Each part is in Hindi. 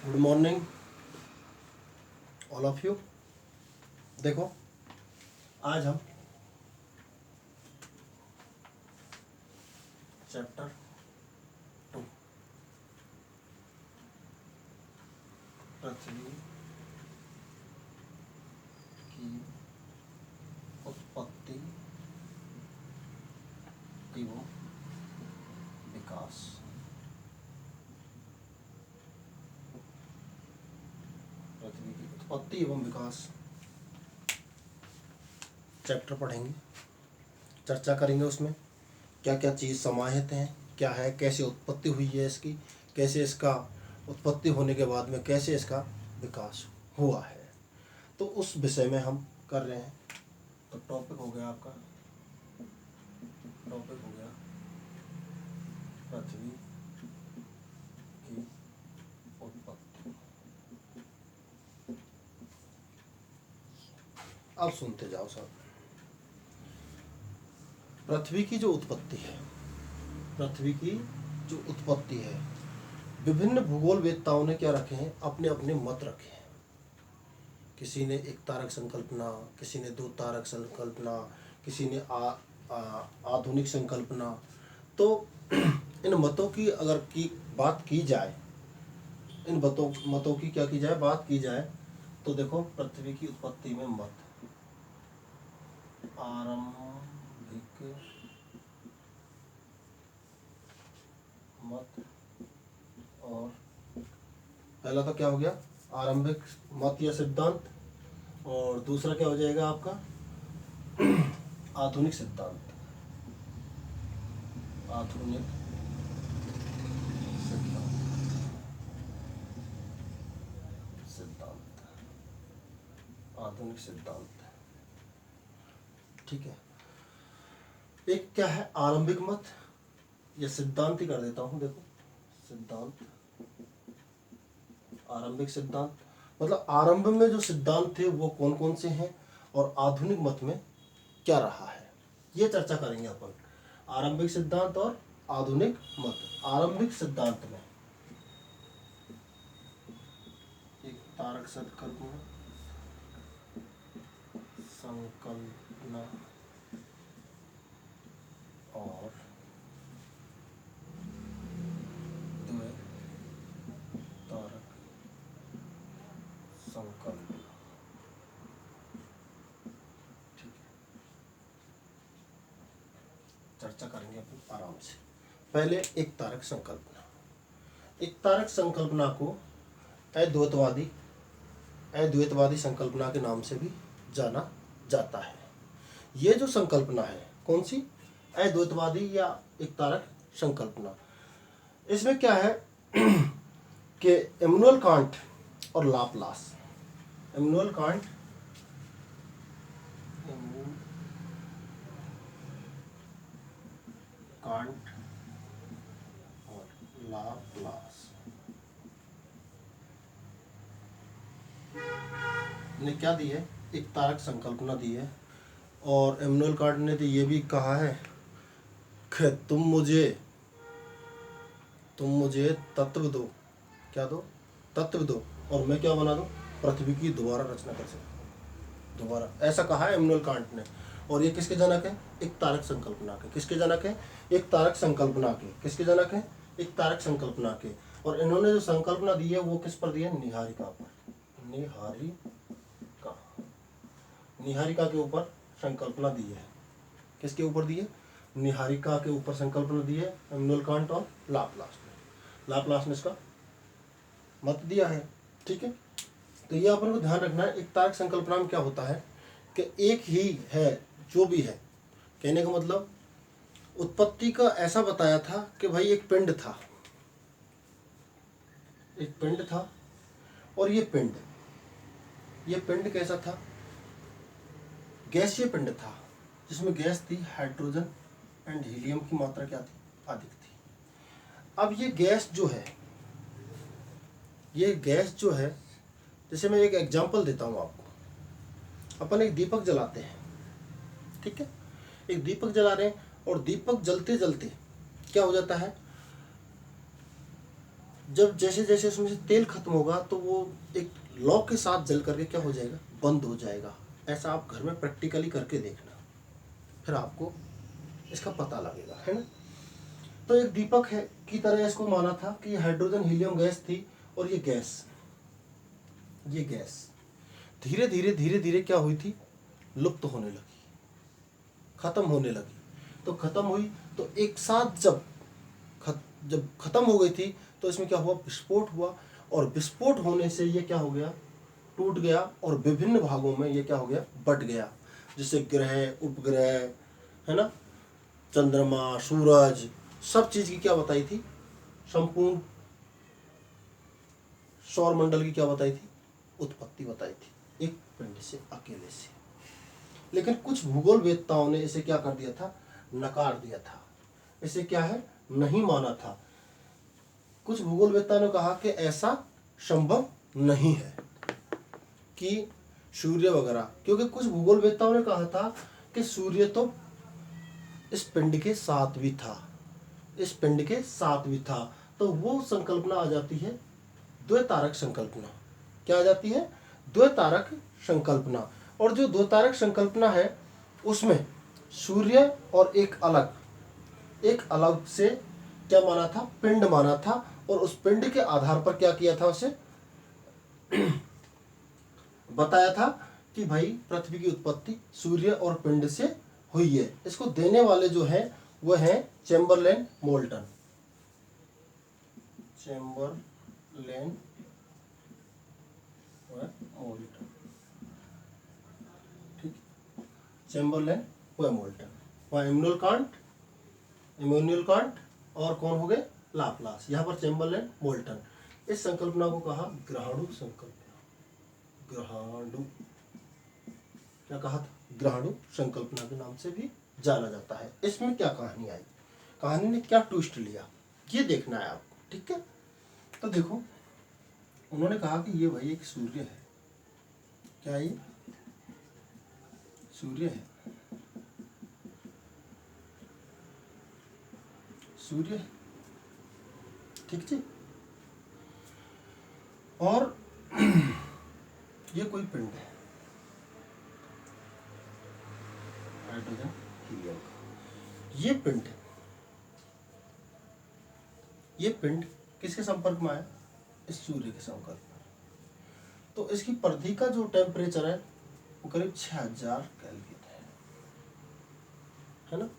Good morning all of you. देखो, आज हम चैप्टर 2 पृथ्वी की उत्पत्ति एवं विकास, पृथ्वी की उत्पत्ति एवं विकास चैप्टर पढ़ेंगे, चर्चा करेंगे। उसमें क्या क्या चीज़ समाहित हैं, क्या है, कैसे उत्पत्ति हुई है इसकी, कैसे इसका उत्पत्ति होने के बाद में कैसे इसका विकास हुआ है, तो उस विषय में हम कर रहे हैं। तो टॉपिक हो गया आपका, टॉपिक हो गया पृथ्वी की उत्पत्ति। अब सुनते जाओ सब। पृथ्वी की जो उत्पत्ति है, पृथ्वी की जो उत्पत्ति है, विभिन्न भूगोलवेत्ताओं ने क्या रखे हैं, अपने अपने मत रखे हैं। किसी ने एक तारक संकल्पना, किसी ने दो तारक संकल्पना, किसी ने आधुनिक संकल्पना। तो इन मतों की अगर की बात की जाए, इन मतों की क्या की जाए, बात की जाए, तो देखो, पृथ्वी की उत्पत्ति में मत आरंभिक मत, और पहला तो क्या हो गया, आरंभिक मत या सिद्धांत, और दूसरा क्या हो जाएगा आपका आधुनिक सिद्धांत। आधुनिक सिद्धांत, आधुनिक सिद्धांत, ठीक है। एक क्या है आरंभिक मत या सिद्धांत ही कर देता हूं। देखो, सिद्धांत, आरंभिक सिद्धांत मतलब आरंभ में जो सिद्धांत थे वो कौन कौन से हैं, और आधुनिक मत में क्या रहा है, ये चर्चा करेंगे अपन। आरंभिक सिद्धांत और आधुनिक मत। आरंभिक सिद्धांत में एक तारक संकल्पना और द्वै तारक संकल्पना, ठीक है। चर्चा करेंगे अपन आराम से। पहले एक तारक संकल्पना। एक तारक संकल्पना को अद्वैतवादी संकल्पना के नाम से भी जाना जाता है। ये जो संकल्पना है, कौन सी, अद्वैतवादी या एक तारक संकल्पना, इसमें क्या है कि इमैनुअल कांट और लाप्लास, इमैनुअल कांट और लाप्लास ने क्या दी है, एक तारक संकल्पना दी है। और इमैनुअल कांट ने तो ये भी कहा है कि तुम मुझे तत्व दो, क्या दो, तत्व दो, और मैं क्या बना दूं, पृथ्वी की दोबारा रचना कर सकूं, दोबारा, ऐसा कहा है इमैनुअल कांट ने। और ये किसके जनक है, एक तारक संकल्पना के। किसके जनक है, एक तारक संकल्पना के। किसके जनक है, एक तारक संकल्पना के। और इन्होंने जो संकल्पना दी है वो किस पर दी है, निहारिका पर, निहारिका के ऊपर संकल्पना दी है। किसके ऊपर दी है, निहारिका के ऊपर संकल्पना दी है इमैनुअल कांट और लाप्लास ने इसका मत दिया है, ठीक है। तो ये अपन को ध्यान रखना है, एक तारक संकल्पना में क्या होता है कि एक ही है जो भी है, कहने का मतलब उत्पत्ति का ऐसा बताया था कि भाई एक पिंड था, एक पिंड था, और ये पिंड कैसा था, गैसीय पिंड था, जिसमें गैस थी, हाइड्रोजन एंड हीलियम की मात्रा क्या थी, अधिक थी। अब ये गैस जो है, जैसे मैं एक एग्जांपल देता हूँ आपको। अपन एक दीपक जलाते हैं, ठीक है, एक दीपक जला रहे हैं, और दीपक जलते जलते क्या हो जाता है, जब जैसे जैसे उसमें से तेल खत्म होगा तो वो एक लॉ के साथ जल करके क्या हो जाएगा, बंद हो जाएगा। ऐसा आप घर में प्रैक्टिकली करके देखना, फिर आपको इसका पता लगेगा, है ना। तो एक दीपक है की तरह इसको माना था कि हाइड्रोजन हीलियम गैस थी, और ये गैस धीरे धीरे धीरे धीरे क्या हुई थी, लुप्त होने लगी, खत्म होने लगी। तो खत्म हुई तो एक साथ जब खत्म हो गई थी तो इसमें क्या हुआ, विस्फोट हुआ, और विस्फोट होने से ये क्या हो गया, टूट गया, और विभिन्न भागों में ये क्या हो गया, बट गया। जैसे ग्रह, उपग्रह, है ना, चंद्रमा, सूरज, सब चीज की क्या बताई थी, संपूर्ण सौर मंडल की क्या बताई थी, उत्पत्ति बताई थी, एक पिंड से, अकेले से। लेकिन कुछ भूगोल वेत्ताओं ने इसे क्या कर दिया था, नकार दिया था, इसे क्या है, नहीं माना था। कुछ भूगोल वेत्ताओं ने कहा कि ऐसा संभव नहीं है कि सूर्य वगैरह, क्योंकि कुछ भूगोल वेत्ताओं ने कहा था कि सूर्य तो इस पिंड के साथ भी था, इस पिंड के साथ भी था। तो वो संकल्पना आ जाती है द्वैतारक संकल्पना। क्या आ जाती है, द्वैतारक संकल्पना। और जो द्वैतारक संकल्पना है उसमें सूर्य और एक अलग से क्या माना था, पिंड माना था, और उस पिंड के आधार पर क्या किया था, उसे बताया था कि भाई पृथ्वी की उत्पत्ति सूर्य और पिंड से हुई है। इसको देने वाले जो हैं वह हैं चैम्बरलेन मोल्टन, ठीक, चैम्बरलेन व मोल्टन, वहाँ इमैनुअल कांट और कौन हो गए, लाप्लास। यहाँ पर चैम्बरलेन, मोल्टन। इस संकल्पना को कहा ग्रहाणु संकल्पना, ग्रहाणु, क्या कहा था, ग्रहाणु संकल्पना के नाम से भी जाना जाता है। इसमें क्या कहानी आई, कहानी ने क्या ट्विस्ट लिया, ये देखना है आपको, ठीक है। तो देखो, उन्होंने कहा कि ये भाई एक सूर्य है, क्या ये सूर्य है, सूर्य है, ठीक जी, और ये कोई पिंड है, हाइड्रोजन हीलियम का। ये पिंड किसके संपर्क में आया, इस सूर्य के संपर्क में। तो इसकी परिधि का जो टेम्परेचर है वो करीब 6000 केल्विन है ना,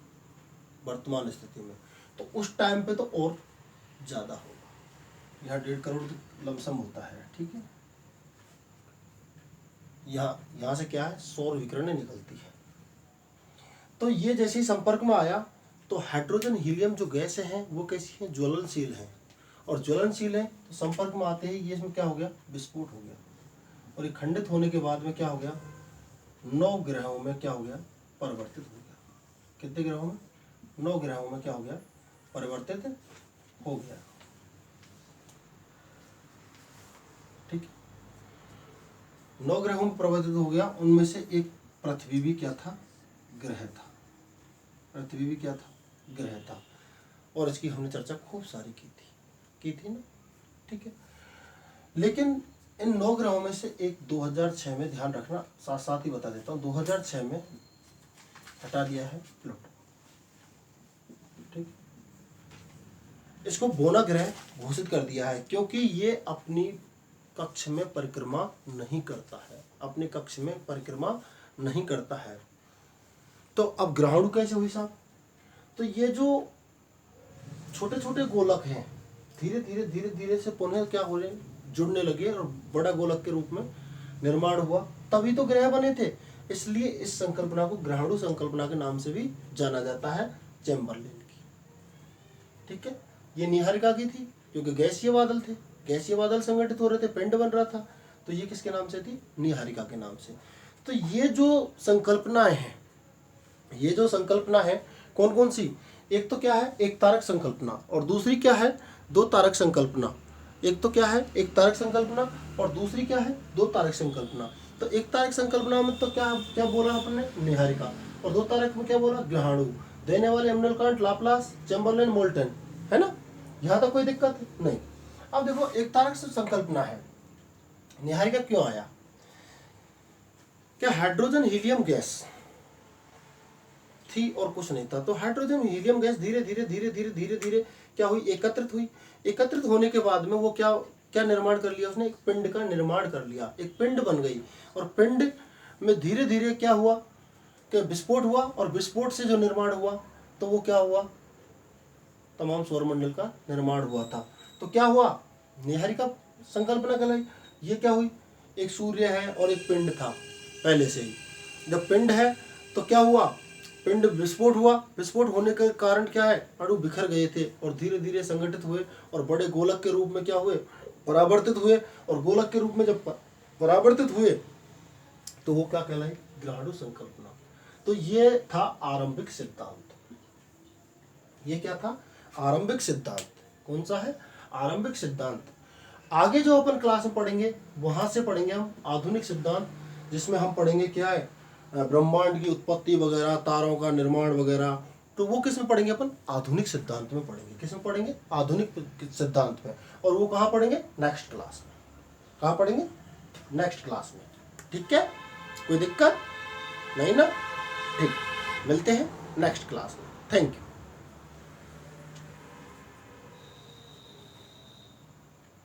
वर्तमान स्थिति में। तो उस टाइम पे तो और ज्यादा होगा, यहाँ 1.5 करोड़ लमसम होता है, ठीक है। यहाँ से क्या है, सौर विकिरणें निकलती है। तो ये जैसे ही संपर्क में आया तो हाइड्रोजन हीलियम जो गैस हैं वो कैसी हैं, ज्वलनशील हैं, और ज्वलनशील है तो संपर्क में आते ही ये इसमें क्या हो गया, विस्फोट हो गया, और ये खंडित होने के बाद में क्या हो गया, 9 ग्रहों में क्या हो गया, परिवर्तित हो गया। कितने ग्रहों में, 9 ग्रहों में क्या हो गया, परिवर्तित हो गया, ठीक। 9 ग्रहों में परिवर्तित हो गया, उनमें से एक पृथ्वी भी क्या था, ग्रह था, पृथ्वी भी क्या था, ग्रह था। और इसकी हमने चर्चा खूब सारी की थी ना, ठीक है। लेकिन इन 9 ग्रहों में से एक 2006 में, ध्यान रखना, साथ साथ ही बता देता हूँ, 2006 में हटा दिया है प्लूटो, ठीक। इसको बोना ग्रह घोषित कर दिया है, क्योंकि ये अपनी कक्ष में परिक्रमा नहीं करता है, अपने कक्ष में परिक्रमा नहीं करता है। तो अब ग्रहाणु कैसे हुई साहब, तो ये जो छोटे छोटे गोलक हैं धीरे धीरे धीरे धीरे से पुनः क्या हो रहे, जुड़ने लगे, और बड़ा गोलक के रूप में निर्माण हुआ, तभी तो ग्रह बने थे। इसलिए इस संकल्पना को ग्रहाणु संकल्पना के नाम से भी जाना जाता है, चैम्बरलेन की, ठीक है। ये नीहारिका की थी, क्योंकि गैसीय बादल थे, गैसीय बादल संगठित हो रहे थे, पिंड बन रहा था, तो ये किसके नाम से थी, नीहारिका के नाम से। तो ये जो संकल्पनाएं हैं, ये जो संकल्पना है कौन कौन सी, एक तो क्या है, एक तारक संकल्पना, और दूसरी क्या है, 2 तारक संकल्पना। एक तो क्या है, एक तारक संकल्पना, और दूसरी क्या है, 2 तारक संकल्पना। तो एक तारक संकल्पना में तो क्या क्या बोला आपने, निहारिका, और 2 तारक में क्या बोला, ग्रहाणु। देने वाले Immanuel Kant, Laplace, Chamberlain, molten, है ना। यहाँ तक कोई दिक्कत नहीं। अब देखो एक तारक से संकल्पना है, निहारिका क्यों आया? क्या हाइड्रोजन हीलियम गैस थी और कुछ नहीं था। तो हाइड्रोजन हीलियम गैस धीरे धीरे धीरे धीरे धीरे धीरे क्या हुई, एकत्रित हुई। एकत्रित होने के बाद में वो क्या क्या निर्माण कर लिया उसने, एक पिंड का निर्माण कर लिया, एक पिंड बन गई। और पिंड में धीरे धीरे क्या हुआ कि विस्फोट हुआ, और विस्फोट से जो निर्माण हुआ तो वो क्या हुआ, तमाम सौरमंडल का निर्माण हुआ था। तो क्या हुआ, निहारिका संकल्पना कहलाई। ये क्या हुई, एक सूर्य है और एक पिंड था पहले से ही। जब पिंड है तो क्या हुआ, पिंड विस्फोट हुआ। विस्फोट होने के कारण क्या है, अणु बिखर गए थे और धीरे धीरे संगठित हुए और बड़े गोलक के रूप में क्या हुए, परावर्तित हुए। और गोलक के रूप में जब परावर्तित हुए तो वो क्या कहलाई, ग्रहाणु संकल्पना। तो ये था आरंभिक सिद्धांत। ये क्या था, आरंभिक सिद्धांत। कौन सा है, आरंभिक सिद्धांत। आगे जो अपन क्लास में पढ़ेंगे वहां से पढ़ेंगे हम आधुनिक सिद्धांत, जिसमें हम पढ़ेंगे क्या है, ब्रह्मांड की उत्पत्ति वगैरह, तारों का निर्माण वगैरह। तो वो किस में पढ़ेंगे अपन, आधुनिक सिद्धांत में पढ़ेंगे। किस में पढ़ेंगे, आधुनिक सिद्धांत में। और वो कहाँ पढ़ेंगे, नेक्स्ट क्लास में। कहाँ पढ़ेंगे, नेक्स्ट क्लास में। ठीक है, कोई दिक्कत नहीं ना? ठीक, मिलते हैं नेक्स्ट क्लास में। Thank you.